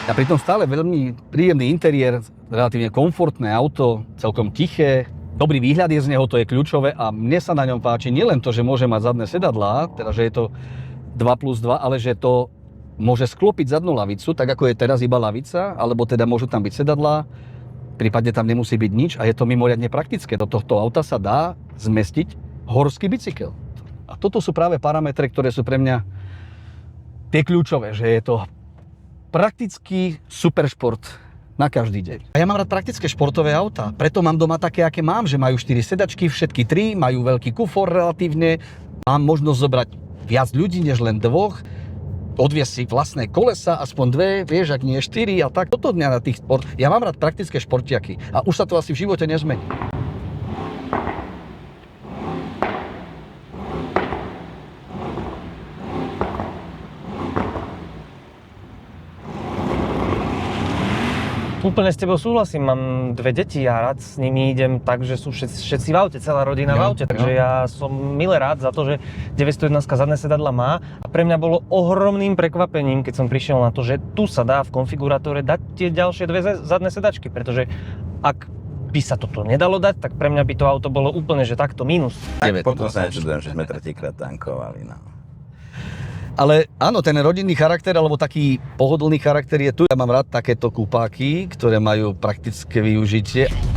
A pritom stále veľmi príjemný interiér, relatívne komfortné auto, celkom tiché, dobrý výhľad je z neho, to je kľúčové a mne sa na ňom páči nielen to, že môže mať zadné sedadlá, teda že je to 2+2, ale že to môže sklopiť zadnú lavicu, tak ako je teraz iba lavica, alebo teda môžu tam byť sedadlá, prípadne tam nemusí byť nič a je to mimoriadne praktické. Do tohto auta sa dá zmestiť horský bicykel. A toto sú práve parametre, ktoré sú pre mňa tie kľúčové, že je to praktický superšport na každý deň. A ja mám rád praktické športové autá, preto mám doma také, aké mám, že majú 4 sedačky, všetky 3, majú veľký kufor relatívne, mám možnosť zobrať viac ľudí, než len 2, odviesť si vlastné kolesa, aspoň 2, vieš, ak nie 4 a tak. Toto dňa na tých sport. Ja mám rád praktické športiaky a už sa to asi v živote nezmení. Úplne s tebou súhlasím, mám 2 deti a rád s nimi idem tak, že sú všetci v aute, celá rodina v aute, takže ja som mile rád za to, že 911 zadné sedadla má a pre mňa bolo ohromným prekvapením, keď som prišiel na to, že tu sa dá v konfigurátore dať tie ďalšie 2 zadné sedačky, pretože ak by sa toto nedalo dať, tak pre mňa by to auto bolo úplne, že takto mínus. Tak potom sa nečudujem, že sme tretíkrát tankovali. No. Ale áno, ten rodinný charakter, alebo taký pohodlný charakter je tu. Ja mám rád takéto kupáky, ktoré majú praktické využitie.